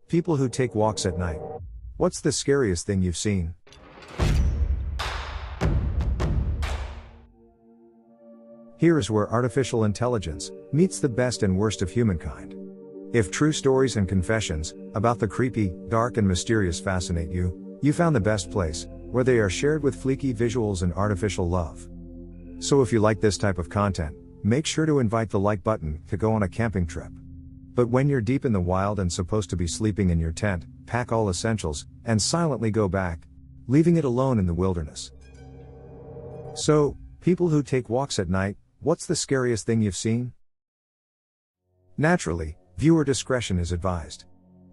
People who take walks at night. What's the scariest thing you've seen? Here is where artificial intelligence meets the best and worst of humankind. If true stories and confessions about the creepy, dark and mysterious fascinate you, you found the best place, where they are shared with fleeky visuals and artificial love. So if you like this type of content, make sure to invite the like button to go on a camping trip. But when you're deep in the wild and supposed to be sleeping in your tent, pack all essentials, and silently go back, leaving it alone in the wilderness. So, people who take walks at night, what's the scariest thing you've seen? Naturally, viewer discretion is advised.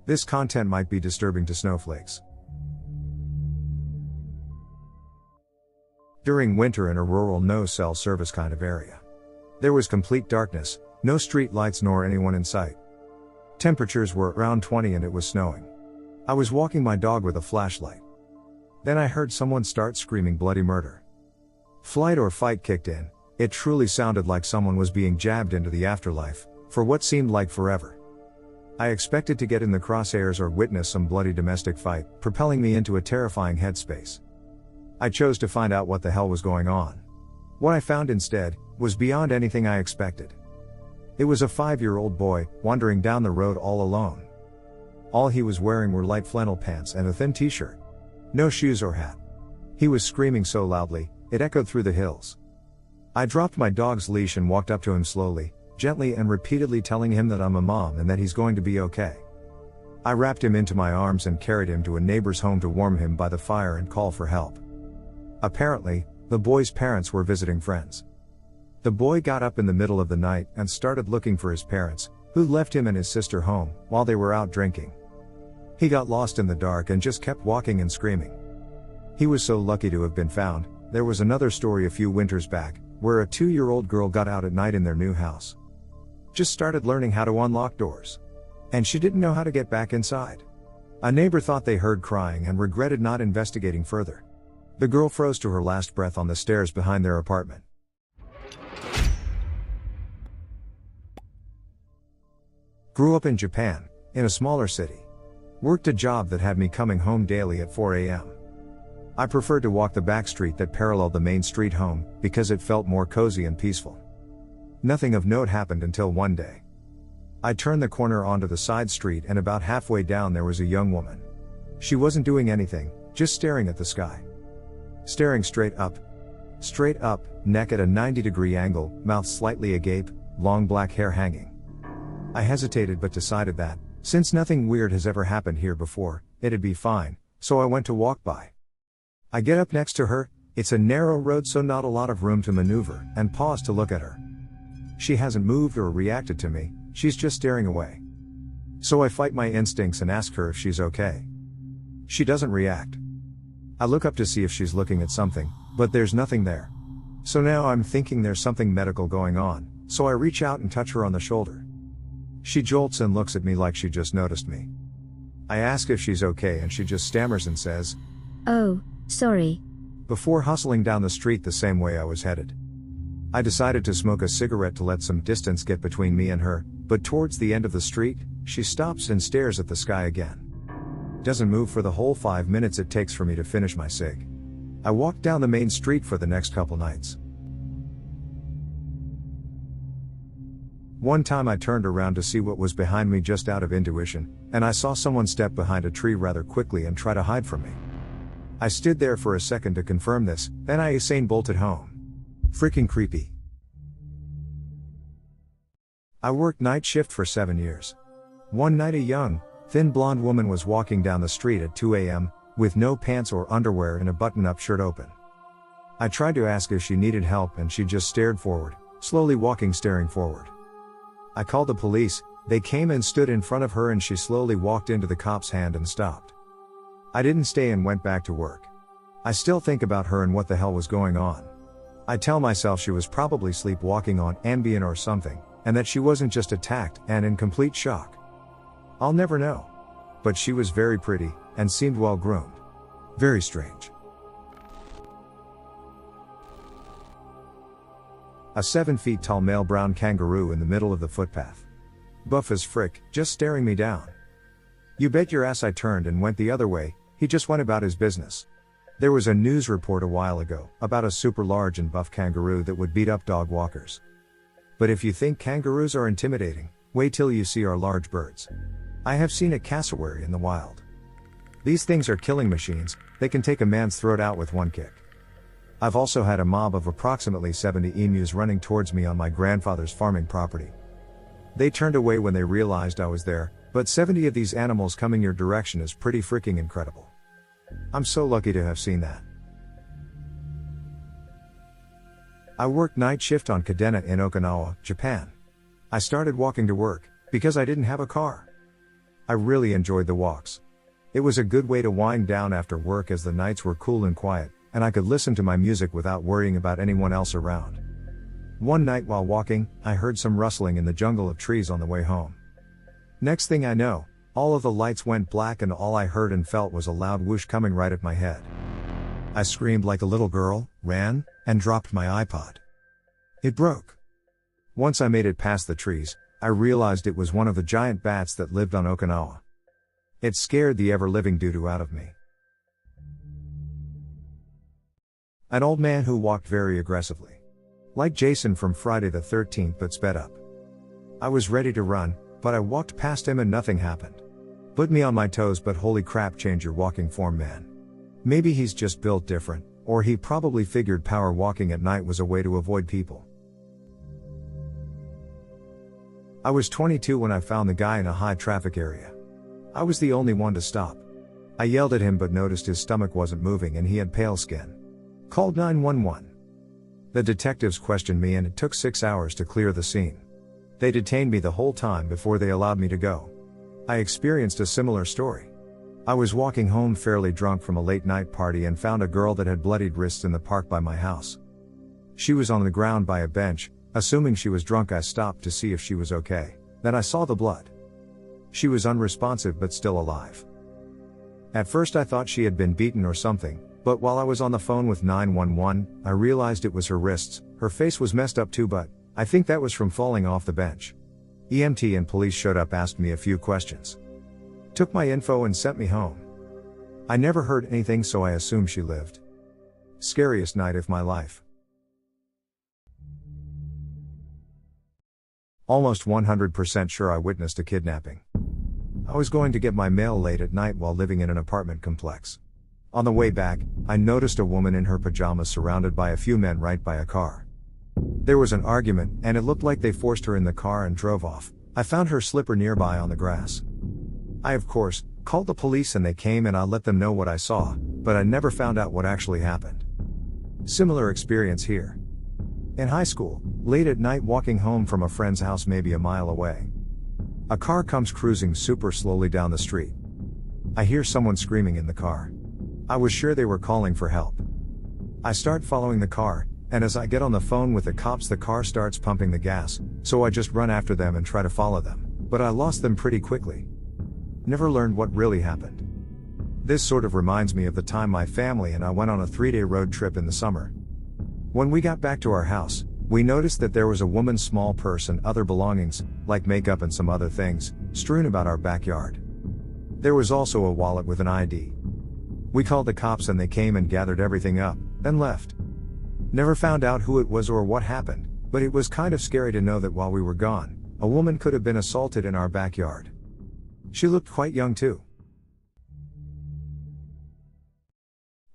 This content might be disturbing to snowflakes. During winter in a rural no-cell service kind of area. There was complete darkness, no street lights nor anyone in sight. Temperatures were around 20 and it was snowing. I was walking my dog with a flashlight. Then I heard someone start screaming bloody murder. Flight or fight kicked in. It truly sounded like someone was being jabbed into the afterlife, for what seemed like forever. I expected to get in the crosshairs or witness some bloody domestic fight, propelling me into a terrifying headspace. I chose to find out what the hell was going on. What I found instead was beyond anything I expected. It was a 5-year-old boy, wandering down the road all alone. All he was wearing were light flannel pants and a thin t-shirt. No shoes or hat. He was screaming so loudly, it echoed through the hills. I dropped my dog's leash and walked up to him slowly, gently and repeatedly telling him that I'm a mom and that he's going to be okay. I wrapped him into my arms and carried him to a neighbor's home to warm him by the fire and call for help. Apparently, the boy's parents were visiting friends. The boy got up in the middle of the night and started looking for his parents, who left him and his sister home while they were out drinking. He got lost in the dark and just kept walking and screaming. He was so lucky to have been found. There was another story a few winters back, where a 2-year-old girl got out at night in their new house. Just started learning how to unlock doors. And she didn't know how to get back inside. A neighbor thought they heard crying and regretted not investigating further. The girl froze to her last breath on the stairs behind their apartment. Grew up in Japan, in a smaller city. Worked a job that had me coming home daily at 4 a.m. I preferred to walk the back street that paralleled the main street home, because it felt more cozy and peaceful. Nothing of note happened until one day. I turned the corner onto the side street and about halfway down there was a young woman. She wasn't doing anything, just staring at the sky. Staring straight up, neck at a 90-degree angle, mouth slightly agape, long black hair hanging. I hesitated but decided that, since nothing weird has ever happened here before, it'd be fine, so I went to walk by. I get up next to her, it's a narrow road so not a lot of room to maneuver, and pause to look at her. She hasn't moved or reacted to me, she's just staring away. So I fight my instincts and ask her if she's okay. She doesn't react. I look up to see if she's looking at something, but there's nothing there. So now I'm thinking there's something medical going on, so I reach out and touch her on the shoulder. She jolts and looks at me like she just noticed me. I ask if she's okay and she just stammers and says, "Oh, sorry," before hustling down the street the same way I was headed. I decided to smoke a cigarette to let some distance get between me and her, but towards the end of the street, she stops and stares at the sky again. Doesn't move for the whole 5 minutes it takes for me to finish my cig. I walked down the main street for the next couple nights. One time I turned around to see what was behind me just out of intuition, and I saw someone step behind a tree rather quickly and try to hide from me. I stood there for a second to confirm this, then I Usain bolted home. Freaking creepy. I worked night shift for 7 years. One night a young, thin blonde woman was walking down the street at 2 a.m., with no pants or underwear and a button-up shirt open. I tried to ask if she needed help and she just stared forward, slowly walking staring forward. I called the police, they came and stood in front of her and she slowly walked into the cop's hand and stopped. I didn't stay and went back to work. I still think about her and what the hell was going on. I tell myself she was probably sleepwalking on Ambien or something, and that she wasn't just attacked and in complete shock. I'll never know. But she was very pretty, and seemed well groomed. Very strange. A 7 feet tall male brown kangaroo in the middle of the footpath. Buff as frick, just staring me down. You bet your ass I turned and went the other way. He just went about his business. There was a news report a while ago about a super large and buff kangaroo that would beat up dog walkers. But if you think kangaroos are intimidating, wait till you see our large birds. I have seen a cassowary in the wild. These things are killing machines. They can take a man's throat out with one kick. I've also had a mob of approximately 70 emus running towards me on my grandfather's farming property. They turned away when they realized I was there, but 70 of these animals coming your direction is pretty freaking incredible. I'm so lucky to have seen that. I worked night shift on Kadena in Okinawa, Japan. I started walking to work, because I didn't have a car. I really enjoyed the walks. It was a good way to wind down after work as the nights were cool and quiet, and I could listen to my music without worrying about anyone else around. One night while walking, I heard some rustling in the jungle of trees on the way home. Next thing I know, all of the lights went black and all I heard and felt was a loud whoosh coming right at my head. I screamed like a little girl, ran, and dropped my iPod. It broke. Once I made it past the trees, I realized it was one of the giant bats that lived on Okinawa. It scared the ever-living doo-doo out of me. An old man who walked very aggressively. Like Jason from Friday the 13th but sped up. I was ready to run, but I walked past him and nothing happened. Put me on my toes, but holy crap, change your walking form, man. Maybe he's just built different, or he probably figured power walking at night was a way to avoid people. I was 22 when I found the guy in a high traffic area. I was the only one to stop. I yelled at him but noticed his stomach wasn't moving and he had pale skin. Called 911. The detectives questioned me and it took 6 hours to clear the scene. They detained me the whole time before they allowed me to go. I experienced a similar story. I was walking home fairly drunk from a late night party and found a girl that had bloodied wrists in the park by my house. She was on the ground by a bench. Assuming she was drunk, I stopped to see if she was okay. Then I saw the blood. She was unresponsive but still alive. At first I thought she had been beaten or something, but while I was on the phone with 911, I realized it was her wrists. Her face was messed up too, but I think that was from falling off the bench. EMT and police showed up, asked me a few questions. Took my info and sent me home. I never heard anything, so I assumed she lived. Scariest night of my life. Almost 100% sure I witnessed a kidnapping. I was going to get my mail late at night while living in an apartment complex. On the way back, I noticed a woman in her pajamas surrounded by a few men right by a car. There was an argument, and it looked like they forced her in the car and drove off. I found her slipper nearby on the grass. I, of course, called the police and they came and I let them know what I saw, but I never found out what actually happened. Similar experience here. In high school, late at night walking home from a friend's house maybe a mile away. A car comes cruising super slowly down the street. I hear someone screaming in the car. I was sure they were calling for help. I start following the car, and as I get on the phone with the cops, the car starts pumping the gas, so I just run after them and try to follow them, but I lost them pretty quickly. Never learned what really happened. This sort of reminds me of the time my family and I went on a 3-day road trip in the summer. When we got back to our house, we noticed that there was a woman's small purse and other belongings, like makeup and some other things, strewn about our backyard. There was also a wallet with an ID. We called the cops and they came and gathered everything up, then left. Never found out who it was or what happened, but it was kind of scary to know that while we were gone, a woman could have been assaulted in our backyard. She looked quite young too.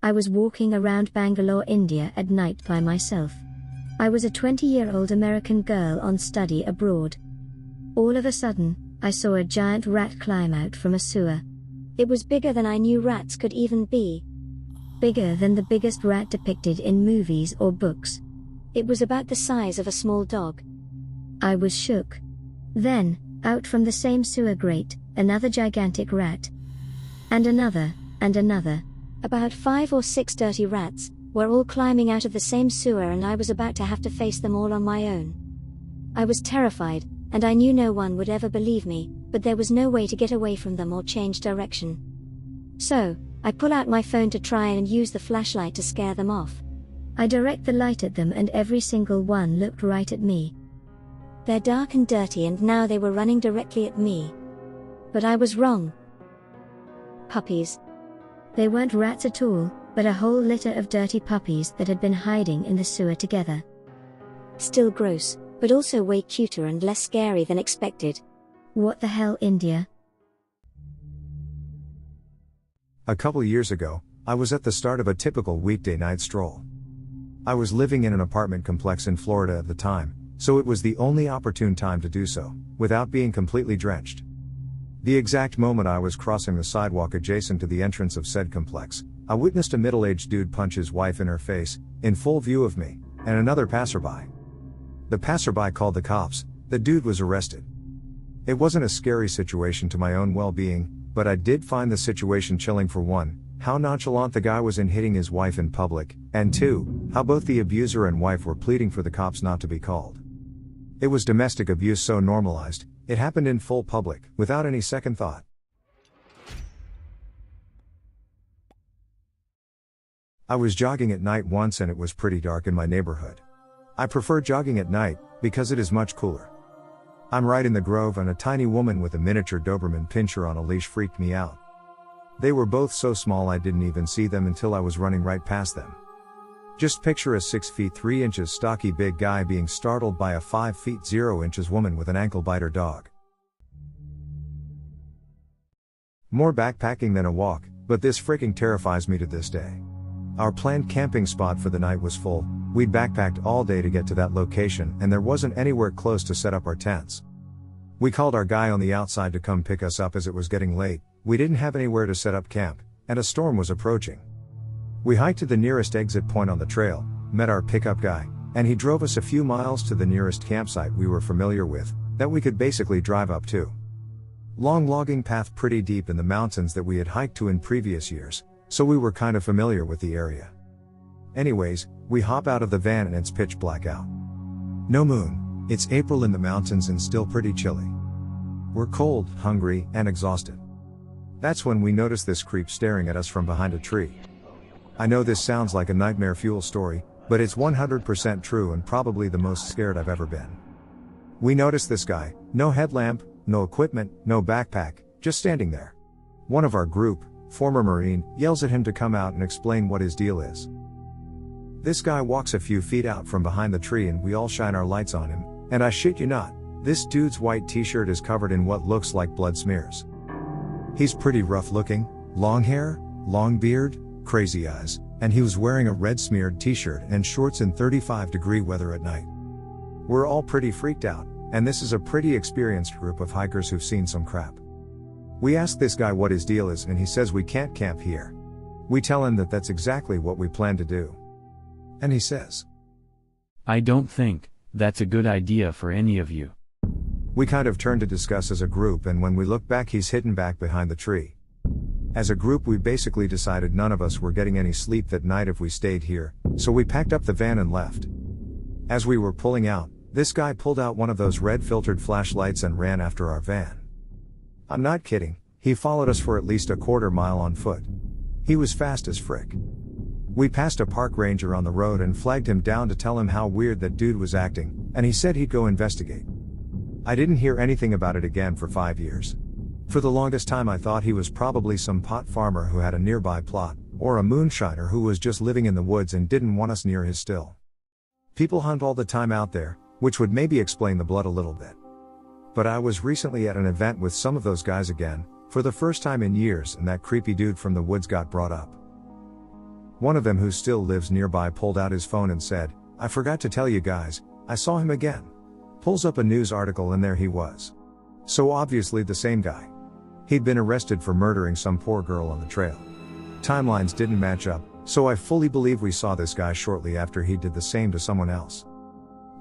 I was walking around Bangalore, India at night by myself. I was a 20-year-old American girl on study abroad. All of a sudden, I saw a giant rat climb out from a sewer. It was bigger than I knew rats could even be. Bigger than the biggest rat depicted in movies or books. It was about the size of a small dog. I was shook. Then, out from the same sewer grate, another gigantic rat. And another, and another. About 5 or 6 dirty rats were all climbing out of the same sewer, and I was about to have to face them all on my own. I was terrified, and I knew no one would ever believe me, but there was no way to get away from them or change direction. So, I pull out my phone to try and use the flashlight to scare them off. I direct the light at them and every single one looked right at me. They're dark and dirty and now they were running directly at me. But I was wrong. puppies. They weren't rats at all, but a whole litter of dirty puppies that had been hiding in the sewer together. Still gross, but also way cuter and less scary than expected. What the hell, India? A couple years ago, I was at the start of a typical weekday night stroll. I was living in an apartment complex in Florida at the time, so it was the only opportune time to do so, without being completely drenched. The exact moment I was crossing the sidewalk adjacent to the entrance of said complex, I witnessed a middle-aged dude punch his wife in her face, in full view of me, and another passerby. The passerby called the cops. The dude was arrested. It wasn't a scary situation to my own well-being, but I did find the situation chilling. For one, how nonchalant the guy was in hitting his wife in public, and two, how both the abuser and wife were pleading for the cops not to be called. It was domestic abuse so normalized, it happened in full public, without any second thought. I was jogging at night once and it was pretty dark in my neighborhood. I prefer jogging at night, because it is much cooler. I'm right in the grove and a tiny woman with a miniature Doberman Pinscher on a leash freaked me out. They were both so small I didn't even see them until I was running right past them. Just picture a 6 feet 3 inches stocky big guy being startled by a 5 feet 0 inches woman with an ankle biter dog. More backpacking than a walk, but this freaking terrifies me to this day. Our planned camping spot for the night was full. We'd backpacked all day to get to that location and there wasn't anywhere close to set up our tents. We called our guy on the outside to come pick us up as it was getting late. We didn't have anywhere to set up camp, and a storm was approaching. We hiked to the nearest exit point on the trail, met our pickup guy, and he drove us a few miles to the nearest campsite we were familiar with, that we could basically drive up to. Long logging path pretty deep in the mountains that we had hiked to in previous years, so we were kind of familiar with the area. Anyways, we hop out of the van and it's pitch black out. No moon, it's April in the mountains and still pretty chilly. We're cold, hungry, and exhausted. That's when we notice this creep staring at us from behind a tree. I know this sounds like a nightmare fuel story, but it's 100% true and probably the most scared I've ever been. We notice this guy, no headlamp, no equipment, no backpack, just standing there. One of our group, former Marine, yells at him to come out and explain what his deal is. This guy walks a few feet out from behind the tree and we all shine our lights on him, and I shit you not, this dude's white t-shirt is covered in what looks like blood smears. He's pretty rough looking, long hair, long beard, crazy eyes, and he was wearing a red smeared t-shirt and shorts in 35-degree weather at night. We're all pretty freaked out, and this is a pretty experienced group of hikers who've seen some crap. We ask this guy what his deal is and he says we can't camp here. We tell him that that's exactly what we plan to do. And he says, I don't think that's a good idea for any of you. We kind of turn to discuss as a group, and when we look back he's hidden back behind the tree. As a group we basically decided none of us were getting any sleep that night if we stayed here, so we packed up the van and left. As we were pulling out, this guy pulled out one of those red filtered flashlights and ran after our van. I'm not kidding, he followed us for at least a quarter mile on foot. He was fast as frick. We passed a park ranger on the road and flagged him down to tell him how weird that dude was acting, and he said he'd go investigate. I didn't hear anything about it again for 5 years. For the longest time I thought he was probably some pot farmer who had a nearby plot, or a moonshiner who was just living in the woods and didn't want us near his still. People hunt all the time out there, which would maybe explain the blood a little bit. But I was recently at an event with some of those guys again, for the first time in years, and that creepy dude from the woods got brought up. One of them who still lives nearby pulled out his phone and said, I forgot to tell you guys, I saw him again. Pulls up a news article and there he was. So obviously the same guy. He'd been arrested for murdering some poor girl on the trail. Timelines didn't match up, so I fully believe we saw this guy shortly after he did the same to someone else.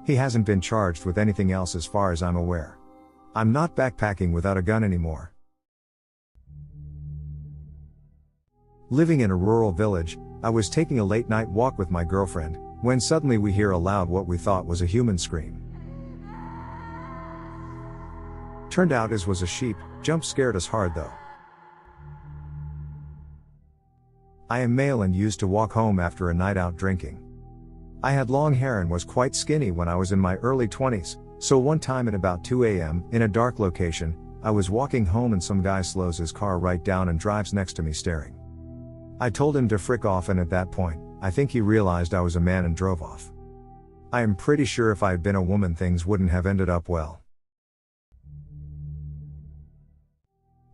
He hasn't been charged with anything else as far as I'm aware. I'm not backpacking without a gun anymore. Living in a rural village, I was taking a late night walk with my girlfriend, when suddenly we hear aloud what we thought was a human scream. Turned out it was a sheep. Jump scared us hard though. I am male and used to walk home after a night out drinking. I had long hair and was quite skinny when I was in my early 20s, so one time at about 2 a.m., in a dark location, I was walking home and some guy slows his car right down and drives next to me staring. I told him to frick off, and at that point, I think he realized I was a man and drove off. I am pretty sure if I had been a woman things wouldn't have ended up well.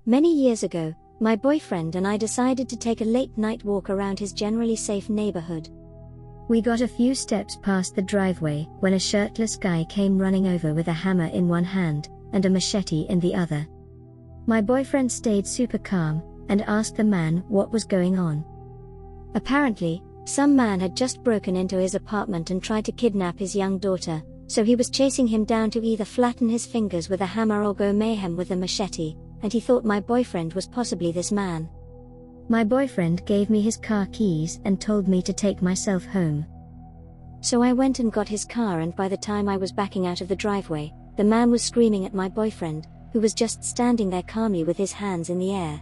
Many years ago, my boyfriend and I decided to take a late night walk around his generally safe neighborhood. We got a few steps past the driveway when a shirtless guy came running over with a hammer in one hand and a machete in the other. My boyfriend stayed super calm and asked the man what was going on. Apparently, some man had just broken into his apartment and tried to kidnap his young daughter, so he was chasing him down to either flatten his fingers with a hammer or go mayhem with a machete, and he thought my boyfriend was possibly this man. My boyfriend gave me his car keys and told me to take myself home. So I went and got his car, and by the time I was backing out of the driveway, the man was screaming at my boyfriend, who was just standing there calmly with his hands in the air.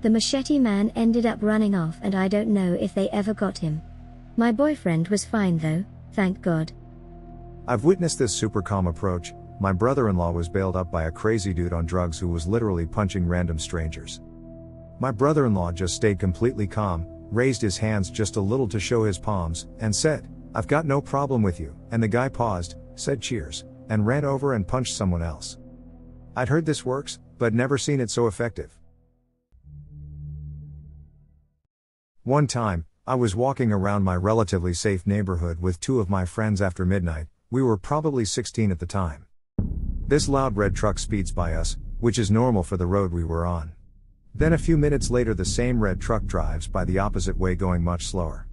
The machete man ended up running off, and I don't know if they ever got him. My boyfriend was fine though, thank God. I've witnessed this super calm approach. My brother-in-law was bailed up by a crazy dude on drugs who was literally punching random strangers. My brother-in-law just stayed completely calm, raised his hands just a little to show his palms, and said, "I've got no problem with you," and the guy paused, said cheers, and ran over and punched someone else. I'd heard this works, but never seen it so effective. One time, I was walking around my relatively safe neighborhood with two of my friends after midnight. We were probably 16 at the time. This loud red truck speeds by us, which is normal for the road we were on. Then a few minutes later the same red truck drives by the opposite way going much slower.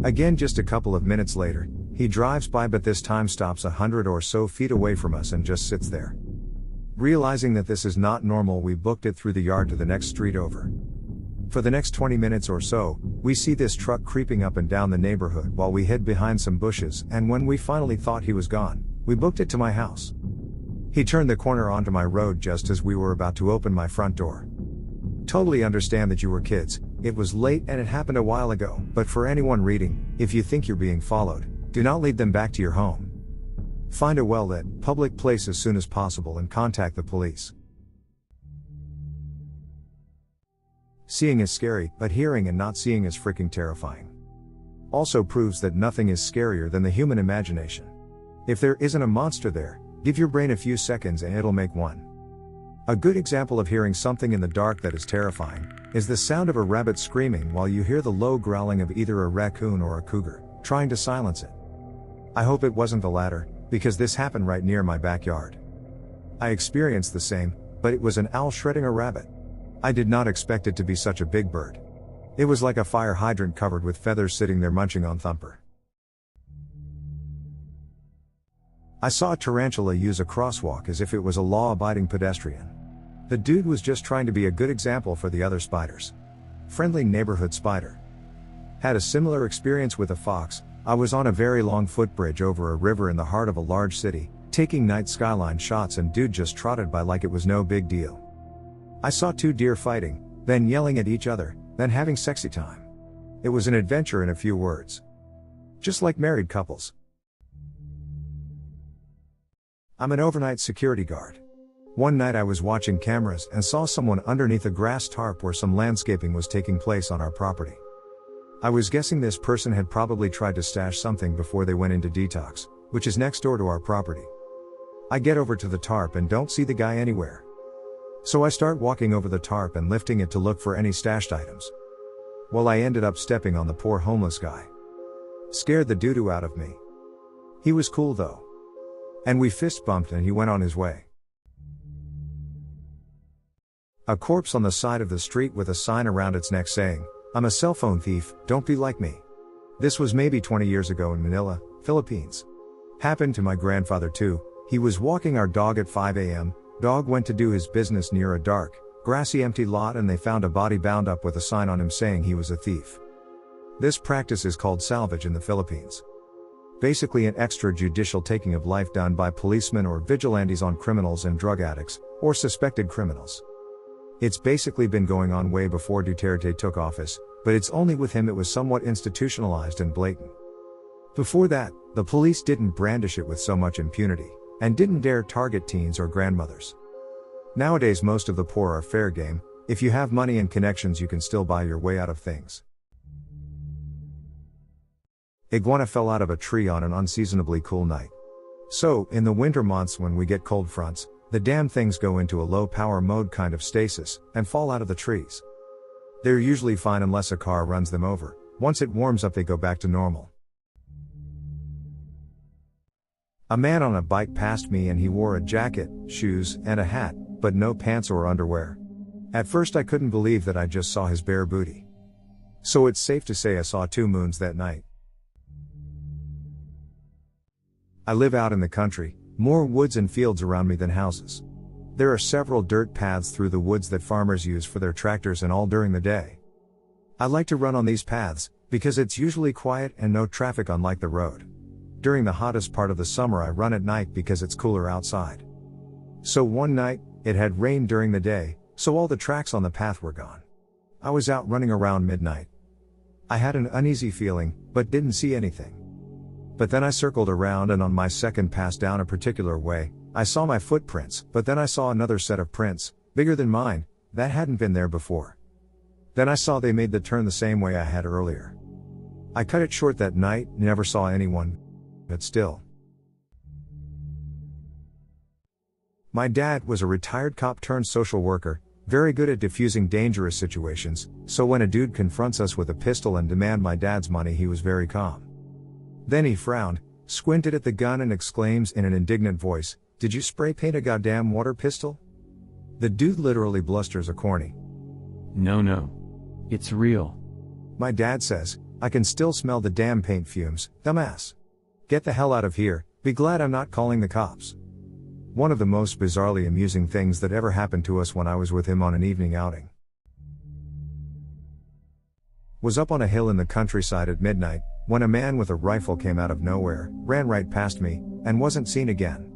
Again just a couple of minutes later, he drives by but this time stops 100 or so feet away from us and just sits there. Realizing that this is not normal, we booked it through the yard to the next street over. For the next 20 minutes or so, we see this truck creeping up and down the neighborhood while we hid behind some bushes, and when we finally thought he was gone, we booked it to my house. He turned the corner onto my road just as we were about to open my front door. Totally understand that you were kids, it was late and it happened a while ago, but for anyone reading, if you think you're being followed, do not lead them back to your home. Find a well-lit, public place as soon as possible and contact the police. Seeing is scary, but hearing and not seeing is freaking terrifying. Also proves that nothing is scarier than the human imagination. If there isn't a monster there, give your brain a few seconds and it'll make one. A good example of hearing something in the dark that is terrifying is the sound of a rabbit screaming while you hear the low growling of either a raccoon or a cougar, trying to silence it. I hope it wasn't the latter, because this happened right near my backyard. I experienced the same, but it was an owl shredding a rabbit. I did not expect it to be such a big bird. It was like a fire hydrant covered with feathers sitting there munching on Thumper. I saw a tarantula use a crosswalk as if it was a law-abiding pedestrian. The dude was just trying to be a good example for the other spiders. Friendly neighborhood spider. Had a similar experience with a fox. I was on a very long footbridge over a river in the heart of a large city, taking night skyline shots, and dude just trotted by like it was no big deal. I saw two deer fighting, then yelling at each other, then having sexy time. It was an adventure in a few words. Just like married couples. I'm an overnight security guard. One night I was watching cameras and saw someone underneath a grass tarp where some landscaping was taking place on our property. I was guessing this person had probably tried to stash something before they went into detox, which is next door to our property. I get over to the tarp and don't see the guy anywhere. So I start walking over the tarp and lifting it to look for any stashed items. Well, I ended up stepping on the poor homeless guy. Scared the doo-doo out of me. He was cool though. And we fist bumped and he went on his way. A corpse on the side of the street with a sign around its neck saying, "I'm a cell phone thief, don't be like me." This was maybe 20 years ago in Manila, Philippines. Happened to my grandfather too. He was walking our dog at 5 a.m. Dog went to do his business near a dark, grassy empty lot and they found a body bound up with a sign on him saying he was a thief. This practice is called salvage in the Philippines. Basically an extrajudicial taking of life done by policemen or vigilantes on criminals and drug addicts, or suspected criminals. It's basically been going on way before Duterte took office, but it's only with him it was somewhat institutionalized and blatant. Before that, the police didn't brandish it with so much impunity, and didn't dare target teens or grandmothers. Nowadays most of the poor are fair game. If you have money and connections you can still buy your way out of things. Iguana fell out of a tree on an unseasonably cool night. So, in the winter months when we get cold fronts, the damn things go into a low power mode kind of stasis, and fall out of the trees. They're usually fine unless a car runs them over. Once it warms up they go back to normal. A man on a bike passed me and he wore a jacket, shoes, and a hat, but no pants or underwear. At first I couldn't believe that I just saw his bare booty. So it's safe to say I saw 2 moons that night. I live out in the country, more woods and fields around me than houses. There are several dirt paths through the woods that farmers use for their tractors and all during the day. I like to run on these paths, because it's usually quiet and no traffic unlike the road. During the hottest part of the summer I run at night because it's cooler outside. So one night, it had rained during the day, so all the tracks on the path were gone. I was out running around midnight. I had an uneasy feeling, but didn't see anything. But then I circled around and on my second pass down a particular way, I saw my footprints, but then I saw another set of prints, bigger than mine, that hadn't been there before. Then I saw they made the turn the same way I had earlier. I cut it short that night, never saw anyone, but still. My dad was a retired cop turned social worker, very good at diffusing dangerous situations, so when a dude confronts us with a pistol and demand my dad's money he was very calm. Then he frowned, squinted at the gun and exclaims in an indignant voice, "Did you spray paint a goddamn water pistol?" The dude literally blusters a corny. No. It's real. My dad says, "I can still smell the damn paint fumes, dumbass. Get the hell out of here, be glad I'm not calling the cops." One of the most bizarrely amusing things that ever happened to us when I was with him on an evening outing. Was up on a hill in the countryside at midnight, when a man with a rifle came out of nowhere, ran right past me, and wasn't seen again.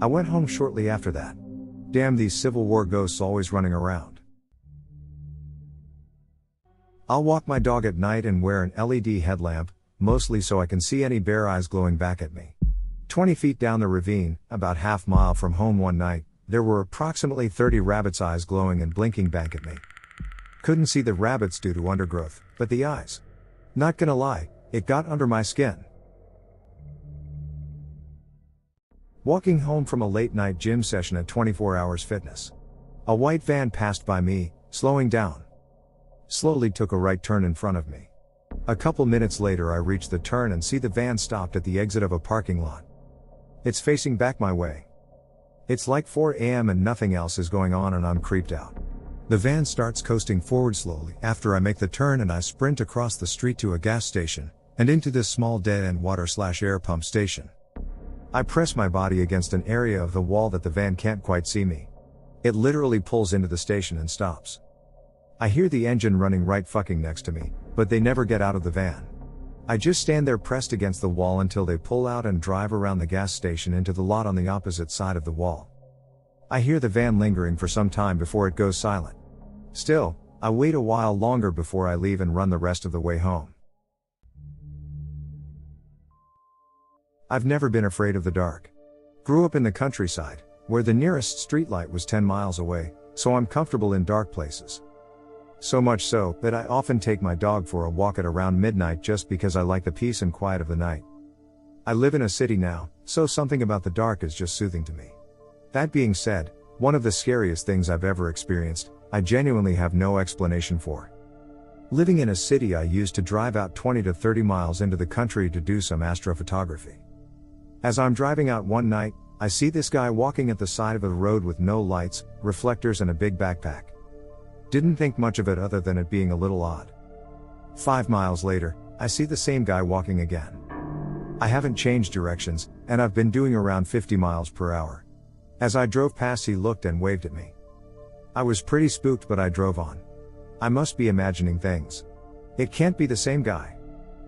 I went home shortly after that. Damn these Civil War ghosts always running around. I'll walk my dog at night and wear an LED headlamp, mostly so I can see any bare eyes glowing back at me. 20 feet down the ravine, about half mile from home one night, there were approximately 30 rabbits' eyes glowing and blinking back at me. Couldn't see the rabbits due to undergrowth, but the eyes. Not gonna lie, it got under my skin. Walking home from a late night gym session at 24 Hours Fitness. A white van passed by me, slowing down. Slowly took a right turn in front of me. A couple minutes later I reached the turn and see the van stopped at the exit of a parking lot. It's facing back my way. It's like 4 a.m. and nothing else is going on and I'm creeped out. The van starts coasting forward slowly after I make the turn and I sprint across the street to a gas station, and into this small dead-end water/air pump station. I press my body against an area of the wall that the van can't quite see me. It literally pulls into the station and stops. I hear the engine running right fucking next to me, but they never get out of the van. I just stand there pressed against the wall until they pull out and drive around the gas station into the lot on the opposite side of the wall. I hear the van lingering for some time before it goes silent. Still, I wait a while longer before I leave and run the rest of the way home. I've never been afraid of the dark. Grew up in the countryside, where the nearest streetlight was 10 miles away, so I'm comfortable in dark places. So much so, that I often take my dog for a walk at around midnight just because I like the peace and quiet of the night. I live in a city now, so something about the dark is just soothing to me. That being said, one of the scariest things I've ever experienced, I genuinely have no explanation for. Living in a city I used to drive out 20 to 30 miles into the country to do some astrophotography. As I'm driving out one night, I see this guy walking at the side of the road with no lights, reflectors and a big backpack. Didn't think much of it other than it being a little odd. 5 miles later, I see the same guy walking again. I haven't changed directions, and I've been doing around 50 miles per hour. As I drove past he looked and waved at me. I was pretty spooked but I drove on. I must be imagining things. It can't be the same guy.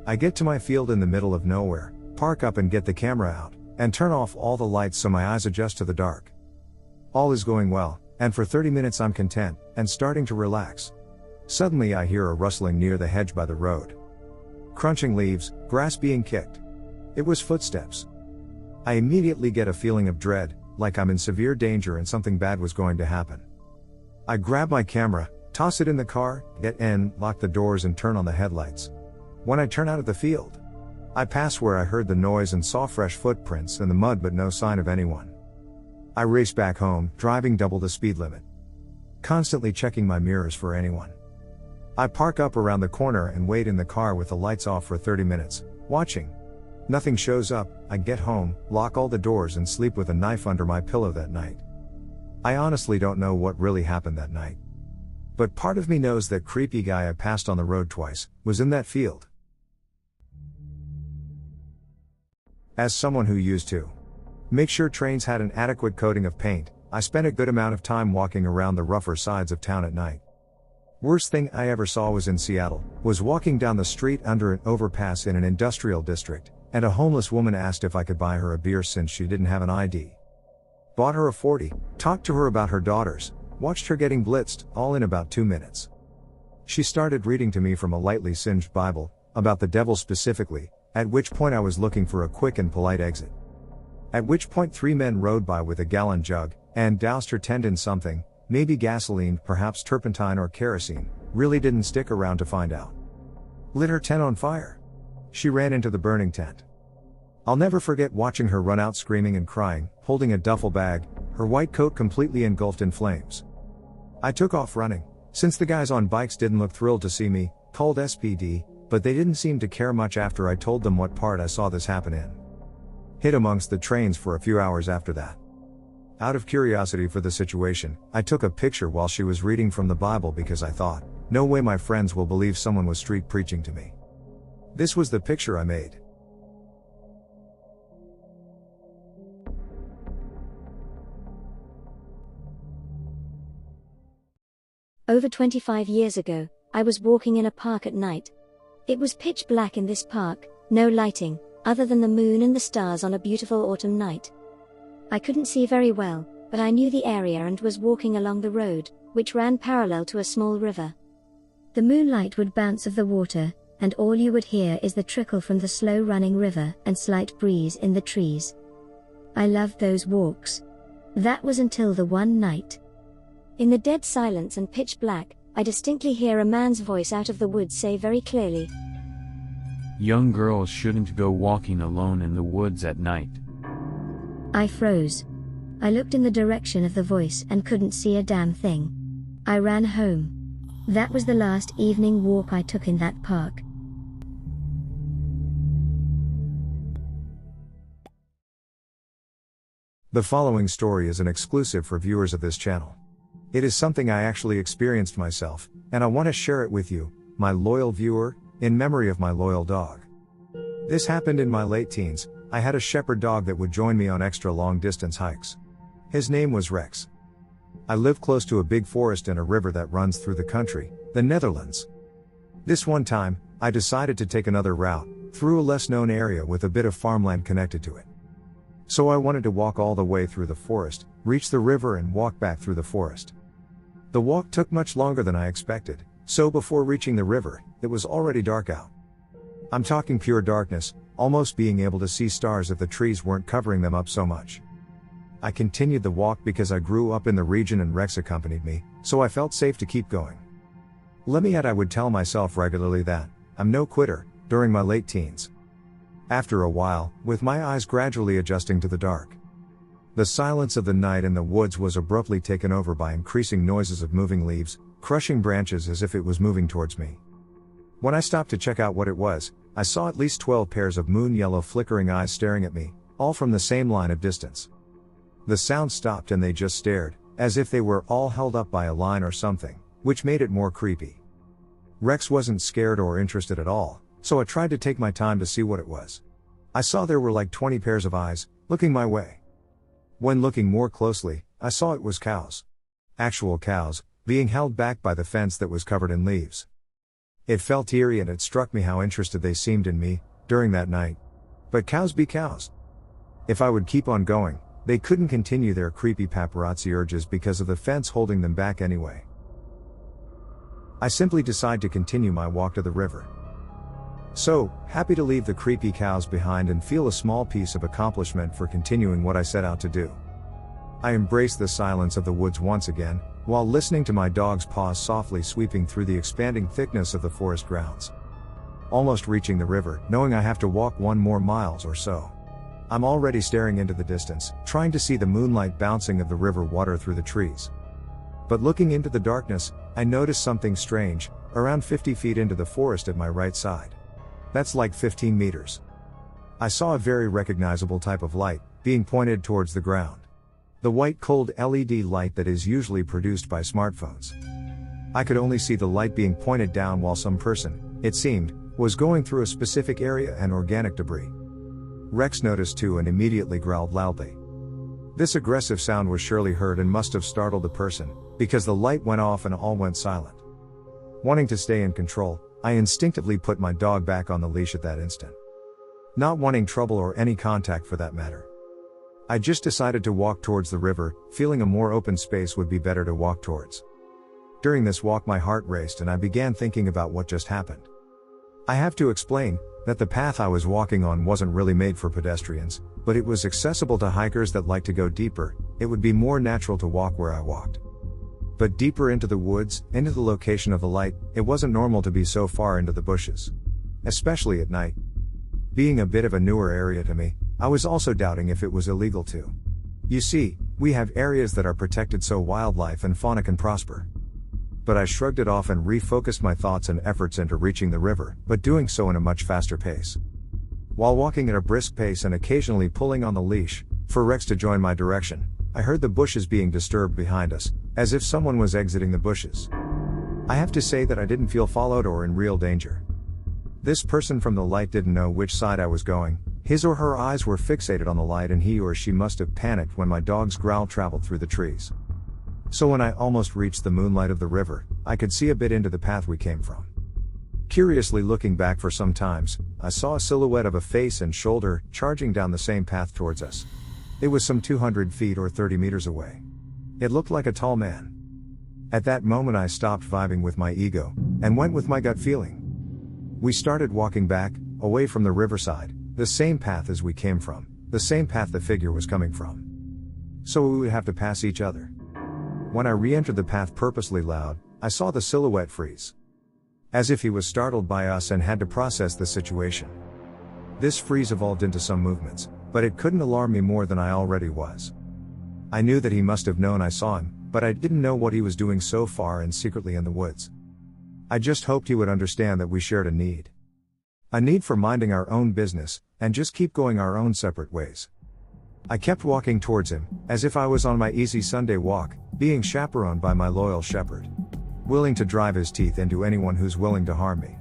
I get to my field in the middle of nowhere, park up and get the camera out, and turn off all the lights so my eyes adjust to the dark. All is going well, and for 30 minutes I'm content, and starting to relax. Suddenly I hear a rustling near the hedge by the road. Crunching leaves, grass being kicked. It was footsteps. I immediately get a feeling of dread, like I'm in severe danger and something bad was going to happen. I grab my camera, toss it in the car, get in, lock the doors and turn on the headlights. When I turn out of the field, I pass where I heard the noise and saw fresh footprints in the mud but no sign of anyone. I race back home, driving double the speed limit, constantly checking my mirrors for anyone. I park up around the corner and wait in the car with the lights off for 30 minutes, watching. Nothing shows up. I get home, lock all the doors and sleep with a knife under my pillow that night. I honestly don't know what really happened that night. But part of me knows that creepy guy I passed on the road twice was in that field. As someone who used to make sure trains had an adequate coating of paint, I spent a good amount of time walking around the rougher sides of town at night. Worst thing I ever saw was in Seattle, was walking down the street under an overpass in an industrial district, and a homeless woman asked if I could buy her a beer since she didn't have an ID. Bought her a 40, talked to her about her daughters, watched her getting blitzed, all in about 2 minutes. She started reading to me from a lightly singed Bible, about the devil specifically, at which point I was looking for a quick and polite exit. At which point 3 men rode by with a gallon jug, and doused her tent in something, maybe gasoline, perhaps turpentine or kerosene, really didn't stick around to find out. Lit her tent on fire. She ran into the burning tent. I'll never forget watching her run out screaming and crying, holding a duffel bag, her white coat completely engulfed in flames. I took off running, since the guys on bikes didn't look thrilled to see me, called SPD, but they didn't seem to care much after I told them what part I saw this happen in. Hid amongst the trains for a few hours after that. Out of curiosity for the situation, I took a picture while she was reading from the Bible because I thought, no way my friends will believe someone was street preaching to me. This was the picture I made. Over 25 years ago, I was walking in a park at night. It was pitch black in this park, no lighting, other than the moon and the stars on a beautiful autumn night. I couldn't see very well, but I knew the area and was walking along the road, which ran parallel to a small river. The moonlight would bounce off the water, and all you would hear is the trickle from the slow-running river and slight breeze in the trees. I loved those walks. That was until the one night. In the dead silence and pitch black, I distinctly hear a man's voice out of the woods say very clearly, "Young girls shouldn't go walking alone in the woods at night." I froze. I looked in the direction of the voice and couldn't see a damn thing. I ran home. That was the last evening walk I took in that park. The following story is an exclusive for viewers of this channel. It is something I actually experienced myself, and I want to share it with you, my loyal viewer, in memory of my loyal dog. This happened in my late teens. I had a shepherd dog that would join me on extra long distance hikes. His name was Rex. I live close to a big forest and a river that runs through the country, the Netherlands. This one time, I decided to take another route, through a less known area with a bit of farmland connected to it. So I wanted to walk all the way through the forest, reach the river and walk back through the forest. The walk took much longer than I expected, so before reaching the river, it was already dark out. I'm talking pure darkness, almost being able to see stars if the trees weren't covering them up so much. I continued the walk because I grew up in the region and Rex accompanied me, so I felt safe to keep going. Let me add, I would tell myself regularly that I'm no quitter during my late teens. After a while, with my eyes gradually adjusting to the dark, the silence of the night in the woods was abruptly taken over by increasing noises of moving leaves, crushing branches as if it was moving towards me. When I stopped to check out what it was, I saw at least 12 pairs of moon-yellow flickering eyes staring at me, all from the same line of distance. The sound stopped and they just stared, as if they were all held up by a line or something, which made it more creepy. Rex wasn't scared or interested at all, so I tried to take my time to see what it was. I saw there were like 20 pairs of eyes, looking my way. When looking more closely, I saw it was cows. Actual cows, being held back by the fence that was covered in leaves. It felt eerie and it struck me how interested they seemed in me, during that night. But cows be cows. If I would keep on going, they couldn't continue their creepy paparazzi urges because of the fence holding them back anyway. I simply decide to continue my walk to the river. So, happy to leave the creepy cows behind and feel a small piece of accomplishment for continuing what I set out to do. I embraced the silence of the woods once again, while listening to my dog's paws softly sweeping through the expanding thickness of the forest grounds. Almost reaching the river, knowing I have to walk 1 more miles or so. I'm already staring into the distance, trying to see the moonlight bouncing of the river water through the trees. But looking into the darkness, I noticed something strange, around 50 feet into the forest at my right side. That's like 15 meters. I saw a very recognizable type of light, being pointed towards the ground. The white cold LED light that is usually produced by smartphones. I could only see the light being pointed down while some person, it seemed, was going through a specific area and organic debris. Rex noticed too and immediately growled loudly. This aggressive sound was surely heard and must have startled the person, because the light went off and all went silent. Wanting to stay in control, I instinctively put my dog back on the leash at that instant. Not wanting trouble or any contact for that matter. I just decided to walk towards the river, feeling a more open space would be better to walk towards. During this walk my heart raced and I began thinking about what just happened. I have to explain that the path I was walking on wasn't really made for pedestrians, but it was accessible to hikers that like to go deeper. It would be more natural to walk where I walked. But deeper into the woods, into the location of the light, it wasn't normal to be so far into the bushes. Especially at night. Being a bit of a newer area to me, I was also doubting if it was illegal to. You see, we have areas that are protected so wildlife and fauna can prosper. But I shrugged it off and refocused my thoughts and efforts into reaching the river, but doing so in a much faster pace. While walking at a brisk pace and occasionally pulling on the leash, for Rex to join my direction, I heard the bushes being disturbed behind us, as if someone was exiting the bushes. I have to say that I didn't feel followed or in real danger. This person from the light didn't know which side I was going, his or her eyes were fixated on the light and he or she must have panicked when my dog's growl traveled through the trees. So when I almost reached the moonlight of the river, I could see a bit into the path we came from. Curiously looking back for some times, I saw a silhouette of a face and shoulder charging down the same path towards us. It was some 200 feet or 30 meters away. It looked like a tall man. At that moment I stopped vibing with my ego, and went with my gut feeling. We started walking back, away from the riverside, the same path as we came from, the same path the figure was coming from. So we would have to pass each other. When I re-entered the path purposely loud, I saw the silhouette freeze. As if he was startled by us and had to process the situation. This freeze evolved into some movements, but it couldn't alarm me more than I already was. I knew that he must have known I saw him, but I didn't know what he was doing so far and secretly in the woods. I just hoped he would understand that we shared a need. A need for minding our own business, and just keep going our own separate ways. I kept walking towards him, as if I was on my easy Sunday walk, being chaperoned by my loyal shepherd. Willing to drive his teeth into anyone who's willing to harm me.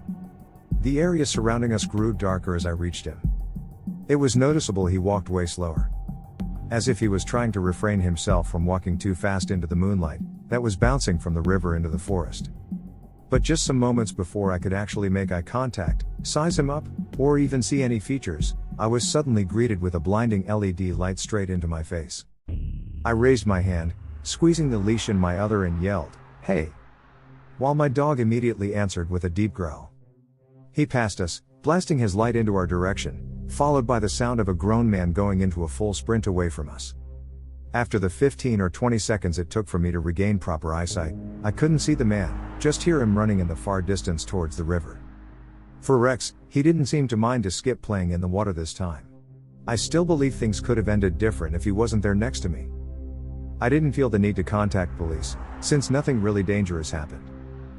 The area surrounding us grew darker as I reached him. It was noticeable he walked way slower. As if he was trying to refrain himself from walking too fast into the moonlight that was bouncing from the river into the forest. But just some moments before I could actually make eye contact, size him up, or even see any features, I was suddenly greeted with a blinding LED light straight into my face. I raised my hand, squeezing the leash in my other and yelled, "Hey!" While my dog immediately answered with a deep growl. He passed us, blasting his light into our direction, followed by the sound of a grown man going into a full sprint away from us. After the 15 or 20 seconds it took for me to regain proper eyesight, I couldn't see the man, just hear him running in the far distance towards the river. For Rex, he didn't seem to mind to skip playing in the water this time. I still believe things could have ended different if he wasn't there next to me. I didn't feel the need to contact police, since nothing really dangerous happened.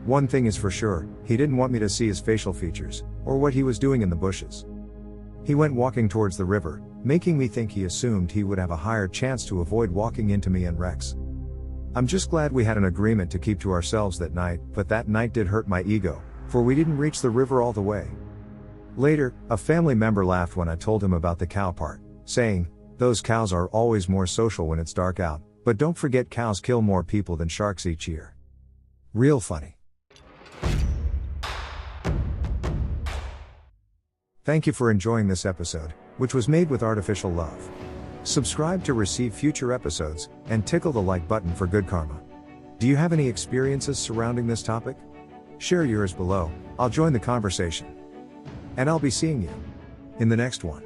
One thing is for sure, he didn't want me to see his facial features, or what he was doing in the bushes. He went walking towards the river, making me think he assumed he would have a higher chance to avoid walking into me and Rex. I'm just glad we had an agreement to keep to ourselves that night, but that night did hurt my ego, for we didn't reach the river all the way. Later, a family member laughed when I told him about the cow part, saying, "Those cows are always more social when it's dark out, but don't forget cows kill more people than sharks each year." Real funny. Thank you for enjoying this episode, which was made with artificial love. Subscribe to receive future episodes, and tickle the like button for good karma. Do you have any experiences surrounding this topic? Share yours below, I'll join the conversation. And I'll be seeing you in the next one.